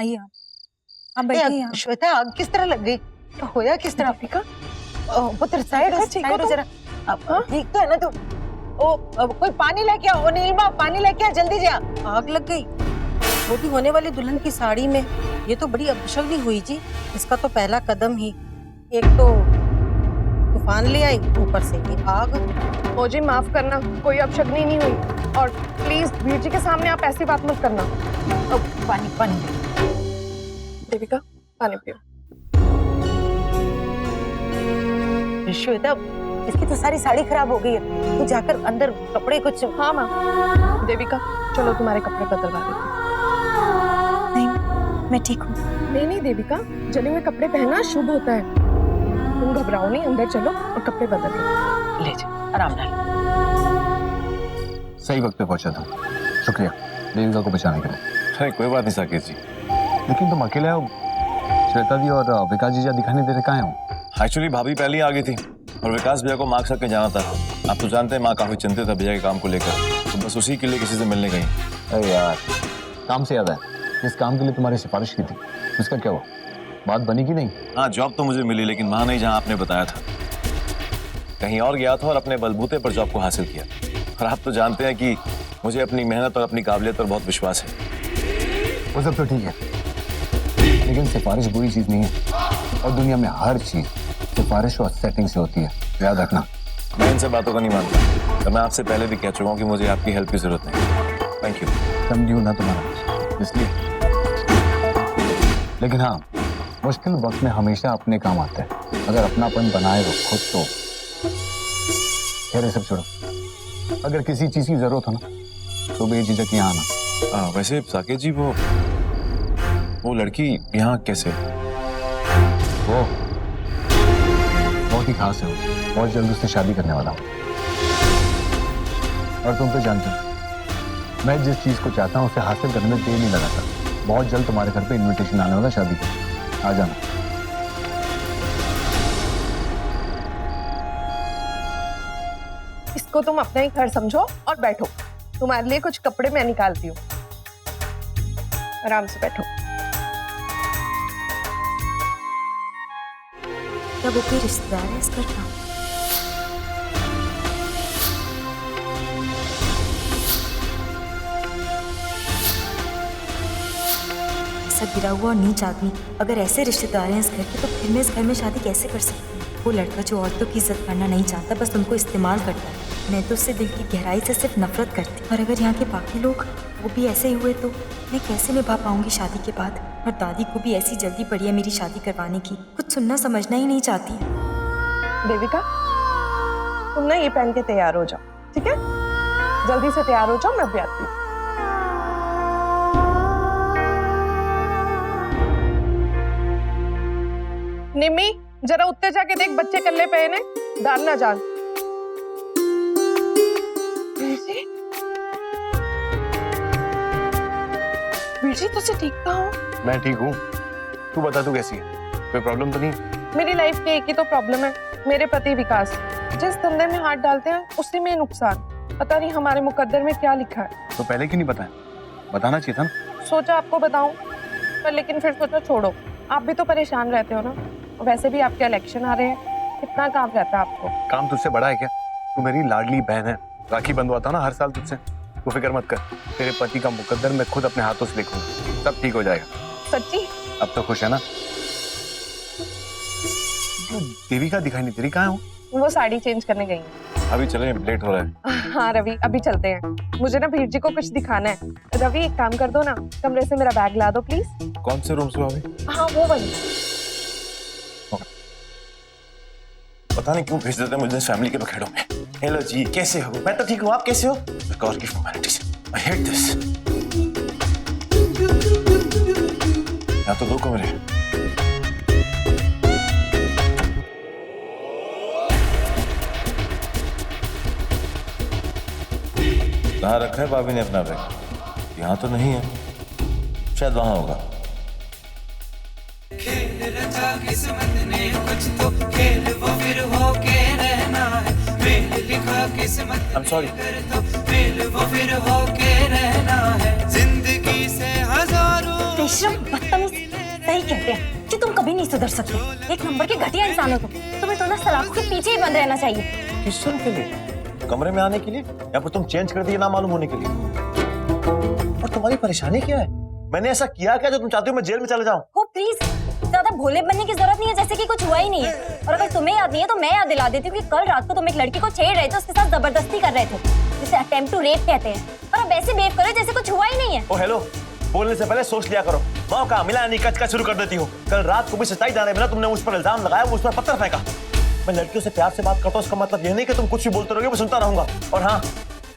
आइए आप बैठिए यहाँ। श्वेता आग किस तरह लग गई? तो होया किस तरह? पुत्र साइड हो जरा। ठीक तो है ना तू? कोई पानी लेके आओ। नीलमा पानी लेके आ जल्दी जा। आग लग गई छोटी होने वाली दुल्हन की साड़ी में। ये तो बड़ी अपशगुनी हुई जी। इसका तो पहला कदम ही एक तो तूफान ले आई, ऊपर से ये आग। ओ जी माफ करना, कोई अपशगुनी नहीं हुई। और प्लीज वीर जी के सामने आप ऐसी बात मत करना। पानी पानी। देविका पानी पियो। श्वेता इसकी तो सारी साड़ी खराब हो गई है। तू जाकर अंदर कपड़े कुछ। हाँ माँ। देविका चलो तुम्हारे कपड़े बदलवा देती हूँ। नहीं मैं ठीक हूँ। नहीं देविका, जले हुए कपड़े पहनना शुभ होता है। तुम घबराओ नहीं, अंदर चलो और कपड़े बदल लो। ले जा आराम नाल। सही वक्त पे पहुंचा था, शुक्रिया देविका को बचाने के लिए। अरे कोई बात नहीं साकेत जी। लेकिन तुम अकेले हो, श्वेता दी और विकास जीजा दिखाई नहीं दे रहे, कहाँ हो? एक्चुअली भाभी पहले ही आ गई थी और विकास भैया को मार्क्स करके जाना था। आप तो जानते हैं माँ काफी चिंतित है भैया के काम को लेकर, तो बस उसी के लिए किसी से मिलने गई। अरे यार काम से याद है, जिस काम के लिए तुम्हारी सिफारिश की थी उसका क्या हुआ? बात बनी कि नहीं? हाँ जॉब तो मुझे मिली, लेकिन वहाँ नहीं जहाँ आपने बताया था। कहीं और गया था और अपने बलबूते पर जॉब को हासिल किया। और आप तो जानते हैं कि मुझे अपनी मेहनत और अपनी काबिलियत पर बहुत विश्वास है। वो सब तो ठीक है, लेकिन सिफारिश बुरी चीज नहीं है और दुनिया में हर चीज सिफारिश और सेटिंग से होती है, याद रखना। मैं इन सब बातों का नहीं मानता, तो मैं आपसे पहले भी कह चुका हूँ कि मुझे आपकी हेल्प की जरूरत नहीं। Thank you. समझी हूँ ना तुम्हारा, इसलिए। लेकिन हाँ, मुश्किल वक्त में हमेशा अपने काम आता है। अगर अपनापन बनाए रखो तो। खैर ये सब छोड़ो, अगर किसी चीज की जरूरत हो ना तो बेझिझक यहाँ आना। वैसे साकेत जी वो लड़की यहाँ कैसे? वो बहुत ही खास है, वो बहुत जल्द उससे शादी करने वाला हूँ। और तुम तो जानते हो मैं जिस चीज को चाहता हूँ उसे हासिल करने में देर नहीं लगाता। बहुत जल्द तुम्हारे घर पे इनविटेशन आने वाला शादी का, आ जाना। इसको तुम अपना ही घर समझो और बैठो। तुम्हारे लिए कुछ कपड़े मैं निकालती हूँ, आराम से बैठो। क्या वो कोई रिश्तेदार है इस घर का? ऐसा गिरा हुआ और नीच आदमी, अगर ऐसे रिश्तेदार हैं इस घर के तो फिर मैं इस घर में शादी कैसे कर सकती हूँ? वो लड़का जो औरतों की इज्जत करना नहीं चाहता, बस उनको इस्तेमाल करता है। मैं तो उससे दिल की गहराई से सिर्फ नफरत करती हूँ। और अगर यहाँ के बाकी लोग वो भी ऐसे ही हुए तो मैं कैसे निभा पाऊंगी शादी के बाद? और दादी को भी ऐसी जल्दी पड़ी है मेरी शादी करवाने की, कुछ सुनना समझना ही नहीं चाहती। देविका तुम ना ये पहन के तैयार हो जाओ, ठीक है? जल्दी से तैयार हो जाओ, मैं अभी आती हूँ। निम्मी जरा उत्ते जाके देख, बच्चे कल्ले पे ने, डर ना जान। बीजी तुझे ठीक था हो? मैं ठीक हूँ, तू बता तू कैसी है? कोई प्रॉब्लम तो नहीं? मेरी लाइफ की एक ही तो प्रॉब्लम है, मेरे पति विकास। जिस धंधे में हाथ डालते हैं उसी में नुकसान। पता नहीं हमारे मुकद्दर में क्या लिखा है। तो पहले क्यों नहीं बताया? बताना चाहिए था ना। सोचा आपको बताऊं, पर लेकिन फिर सोचा छोड़ो, आप भी तो परेशान रहते हो ना। वैसे भी आपके इलेक्शन आ रहे हैं, कितना काम रहता है आपको। काम तुझसे बड़ा है क्या? तू मेरी लाडली बहन है, राखी बंधवाता ना हर साल तुझसे। तू फिक्र मत कर, तेरे पति का मुकद्दर मैं खुद अपने हाथों से लिखूंगा, सब ठीक हो जाएगा। सच्ची? अब तो खुश है ना? देविका दिखाई नहीं, तेरी कहाँ हो? वो साड़ी चेंज करने गई है। अभी चले, लेट हो रहा है। हाँ रवि अभी चलते हैं, मुझे ना वीर जी को कुछ दिखाना है। रवि एक काम कर दो ना, कमरे से मेरा बैग ला दो प्लीज। कौन से रूम से भाभी? हाँ वो वाली। पता नहीं क्यों भेज देते हैं मुझे फैमिली के बखेड़ों में। हेलो जी कैसे हो? मैं तो ठीक हूँ, आप कैसे हो? सरकार की फॉर्मेलिटीज, आई हेट दिस। यहाँ तो 2 कमरे हैं। कहाँ रखा है भाभी ने अपना बैग? यहाँ तो नहीं है, शायद वहां होगा। खेल रचा किस्मत ने कुछ तो खेल वो फिर होके रहना है। मेल लिखा किस्मत I'm sorry. तो मेल वो फिर होके रहना है। जिंदगी से हजारों बेशरम बदतमीज। सही कहते हैं कि तुम कभी नहीं सुधर सकते। एक नंबर के घटिया इंसान हो तुम। तुम्हें तो ना सलाखों के पीछे ही बंद रहना चाहिए। किस सुन के लिए? कमरे में आने के लिए या फिर तुम चेंज कर दिए ना मालूम होने के लिए? और तुम्हारी परेशानी क्या है? मैंने ऐसा किया क्या जो तुम चाहती हो मैं जेल में चले जाऊं? हो प्लीज, ज्यादा भोले बनने की जरूरत नहीं है, जैसे कि कुछ हुआ ही नहीं है। और अगर तुम्हें याद नहीं है तो मैं याद दिला देती हूँ कि कल रात को तुम एक लड़की को छेड़ रहे थे, उसके साथ जबरदस्ती कर रहे थे, जिसे अटेम्प्ट टू रेप कहते हैं। और अब ऐसे बिहेव करो जैसे कुछ हुआ ही नहीं है। ओ हेलो, बोलने से पहले सोच लिया करो। मौका मिला नहीं कच शुरू कर देती हो। कल रात को भी सच्चाई जाने बिना तुमने मुझ पर इल्जाम लगाया, मुझ पर पत्थर फेंका। मैं लड़कियों से प्यार से बात करता हूँ, उसका मतलब ये नहीं कि तुम कुछ भी बोलते रहोगे, मैं सुनता रहूंगा। और हाँ,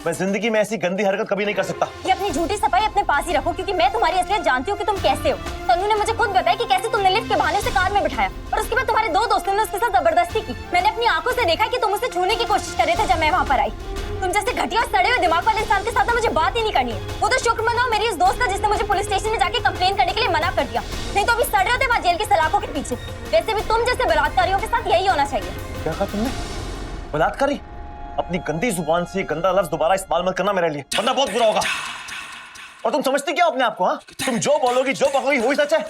मैं जिंदगी में ऐसी गंदी हरकत कभी नहीं कर सकता। ये अपनी झूठी सफाई अपने पास ही रखो, क्योंकि मैं तुम्हारी असलियत जानती हूँ कि तुम कैसे हो। तन्नू ने मुझे खुद बताया कि कैसे तुमने लिफ्ट के बहाने से कार में बिठाया और उसके बाद तुम्हारे दो दोस्तों ने उसके साथ जबरदस्ती की। मैंने अपनी आंखों से देखा कि तुम उसे छूने की कोशिश कर रहे थे जब मैं वहाँ पर आई। तुम जैसे घटिया और सड़े हुए दिमाग वाले इंसान के साथ ना मुझे बात ही नहीं करनी है। वो तो शुक्र मनाओ मेरी उस दोस्त का जिसने मुझे पुलिस स्टेशन में जाके कंप्लेन करने के लिए मना कर दिया, नहीं तो अभी सड़ रहे थे वहाँ जेल की सलाखों के पीछे। वैसे भी तुम जैसे बलात्कारियों के साथ यही होना चाहिए। क्या कहा तुमने? बलात्कारी? अपनी गंदी जुबान से गंदा लफ्ज दोबारा इस्तेमाल मत करना मेरे लिए, वरना बहुत बुरा होगा। और तुम समझती क्या अपने आप को? हाँ, तुम जो बोलोगी जो बकोगी वही सच है।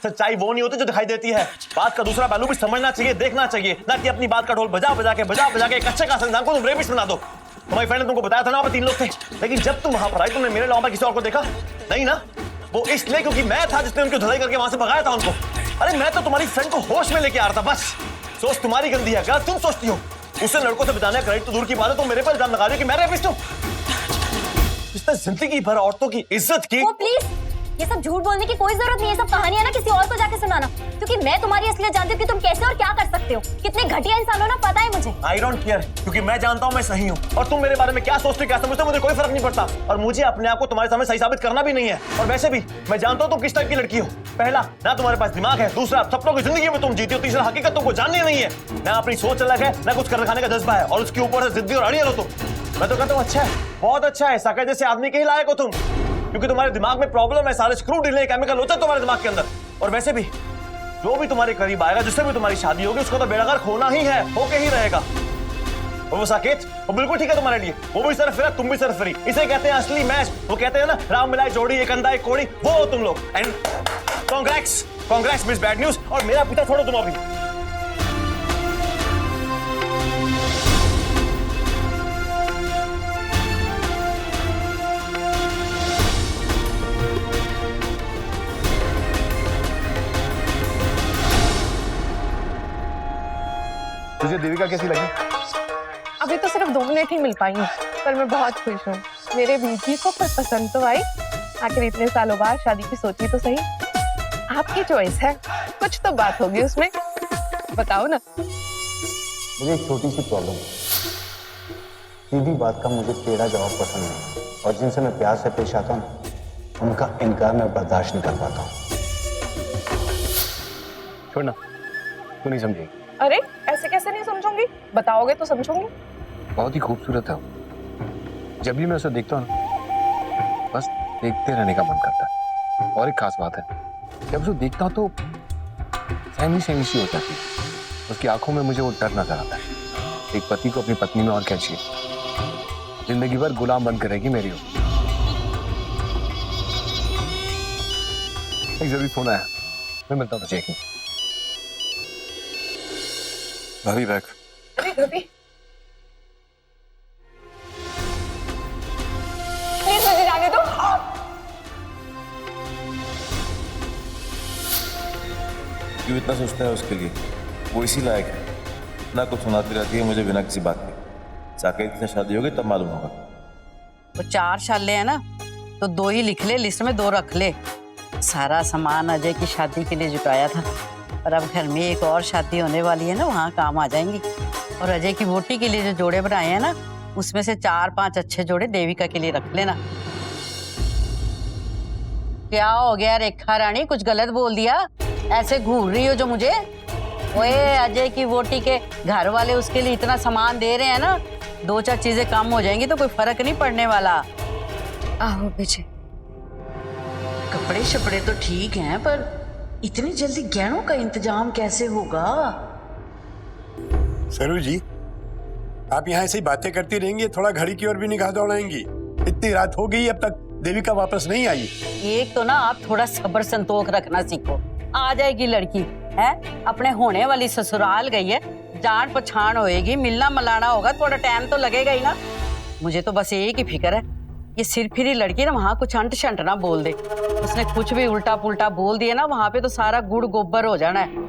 सच्चाई वो नहीं होती जो दिखाई देती है। बात का दूसरा पहलू भी समझना चाहिए, देखना चाहिए, ना कि अपनी बात का ढोल बजा बजा के एक अच्छे खास इंसान को तुम रेपिस्ट बना दो। तुम्हारी फ्रेंड ने तुमको बताया था ना वहाँ 3 लोग थे, लेकिन जब तुम वहां पर आई तुमने मेरे अलावा किसी और को देखा नहीं ना? वो इसलिए क्योंकि मैं था जिसने उनकी धुलाई करके वहां से भगाया था उनको। अरे मैं तो तुम्हारी फ्रेंड को होश में लेके आ रहा था बस। सोच तुम्हारी गंदी है, क्या तुम सोचती हो? उससे लड़कों से बचाने का तो दूर की बात है, तुम मेरे पर इल्जाम लगा रही हो कि मैं रेपिस्ट हूं। इसने जिंदगी भर औरतों की इज्जत की। ओ प्लीज, ये सब झूठ बोलने की कोई जरूरत नहीं है। सब कहानियां ना किसी और को जाके सुनाना, क्योंकि मैं तुम्हारी असलियत जानती हूँ कि तुम कैसे और क्या कर सकते हो। कितने घटिया इंसान हो ना, पता है मुझे। आई डोंट केयर, क्योंकि मैं जानता हूँ मैं सही हूँ। और तुम मेरे बारे में क्या सोचते हो क्या समझते हो मुझे कोई फर्क नहीं पड़ता। और मुझे अपने आप को तुम्हारे सामने सही साबित करना भी नहीं है। और वैसे भी मैं जानता हूँ तुम किस टाइप की लड़की हो। पहला, ना तुम्हारे पास दिमाग है। दूसरा, सपनों की जिंदगी में तुम जीती हो। तीसरा, हकीकत तुमको जाननी नहीं है। ना अपनी सोच अलग है, ना कुछ कर खाने का जज्बा है, और उसके ऊपर से जिद्दी और अड़ियल हो तुम। मैं तो कहता हूँ अच्छा है, बहुत अच्छा है। साका जैसे आदमी के ही लायक हो तुम, क्योंकि तुम्हारे दिमाग में प्रॉब्लम है। सारे स्क्रू ढीले केमिकल होते हैं तुम्हारे दिमाग के अंदर। और वैसे भी जो भी तुम्हारे करीब आएगा, जिससे भी तुम्हारी शादी होगी, उसको तो बेड़ागर खोना ही है, होके ही रहेगा। और वो साकेत, वो बिल्कुल ठीक है तुम्हारे लिए। वो भी सिर्फ फ्री, तुम भी सिर्फ फ्री। इसे कहते हैं असली मैच। वो कहते हैं ना, राम मिलाए जोड़ी एक अंधा एक कोड़ी, वो हो तुम लोग। And congrats miss bad news. और मेरा पिता छोड़ो तुम अभी। तुझे देविका कैसी लगी? अभी तो सिर्फ 2 मिनट ही मिल पाई हूँ, पर मैं बहुत खुश हूँ। मेरे बीजी को कुछ पसंद तो आई। आखिर इतने सालों बाद शादी की सोची तो सही। आपकी चॉइस है, कुछ तो बात होगी उसमें, बताओ ना। मुझे एक छोटी सी प्रॉब्लम है। सीधी बात का मुझे टेढ़ा जवाब पसंद नहीं, और जिनसे मैं प्यार से पेश आता हूँ उनका इनकार मैं बर्दाश्त नहीं कर पाता हूँ। छोड़ना, तू नहीं समझेगी। अरे ऐसे कैसे नहीं समझूंगी, बताओगे तो समझूंगी। बहुत ही खूबसूरत है वो। जब भी मैं उसे देखता हूँ ना, बस देखते रहने का मन करता है। और एक खास बात है, जब उसे देखता हूँ तो सहमी सी हो जाती है। उसकी आंखों में मुझे वो डर नजर आता है। एक पति को अपनी पत्नी में और क्या चाहिए? जिंदगी भर गुलाम बनकर रहेगी मेरी हो। एक जरूरी फोन आया, मैं मिलता हूँ तुझे। भाभी बैक। अरे भाभी, प्लीज मुझे जाने दो। क्यों इतना सोचता है उसके लिए? वो इसी लायक है, ना कुछ सुनाती रहती है मुझे बिना किसी बात के। साकेत से शादी होगी तब मालूम होगा। वो 4 शाले हैं ना, तो 2 ही लिख ले, लिस्ट में 2 रख ले। सारा सामान अजय की शादी के लिए जुटाया था, और अब घर में एक और शादी होने वाली है ना, वहाँ काम आ जाएंगी। और अजय की वोटी के लिए जो जोड़े बनाए हैं ना, उसमें से 4-5 अच्छे जोड़े देविका के लिए रख लेना। क्या हो गया रेखा रानी, कुछ गलत बोल दिया? ऐसे घूर रही हो जो मुझे? ओए, अजय की वोटी के घर वाले उसके लिए इतना सामान दे रहे हैं ना, 2-4 चीजें कम हो जाएंगी तो कोई फर्क नहीं पड़ने वाला। आहो बेचे, कपड़े शपड़े तो ठीक हैं, पर इतनी जल्दी गहनों का इंतजाम कैसे होगा? सरू जी, आप यहाँ ऐसी बातें करती रहेंगी, थोड़ा घड़ी की ओर भी निगाह दौड़ाएंगी? इतनी रात हो गई, अब तक देविका वापस नहीं आई। एक तो ना आप थोड़ा सब्र संतोख रखना सीखो। आ जाएगी लड़की है, अपने होने वाली ससुराल गई है, जान पहचान होएगी, मिलना मिलाना होगा, थोड़ा टाइम तो लगेगा ही ना। मुझे तो बस एक ही फिक्र है, ये सिर फिरी लड़की ना वहां कुछ अंट शंट ना बोल दे। उसने कुछ भी उल्टा पुल्टा बोल दिया ना, वहां पे तो सारा गुड़ गोबर हो जाना है।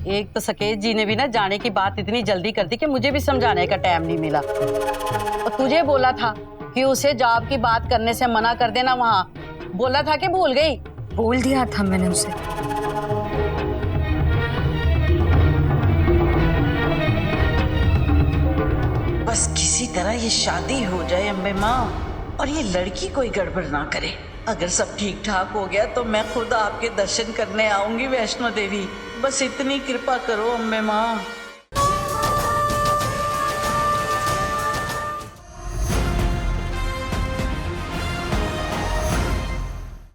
एक तो सकेत जी ने भी ना जाने की बात इतनी जल्दी कर दी कि मुझे भी समझाने का टाइम नहीं मिला। और तुझे बोला था कि उसे जॉब की बात करने से मना कर देना, वहां बोला था कि भूल गई? बोल दिया था मैंने उसे। बस किसी तरह ये शादी हो जाए अम्बे माँ, और ये लड़की कोई गड़बड़ ना करे। अगर सब ठीक ठाक हो गया तो मैं खुद आपके दर्शन करने आऊंगी वैष्णो देवी। बस इतनी कृपा करो अम्बे माँ।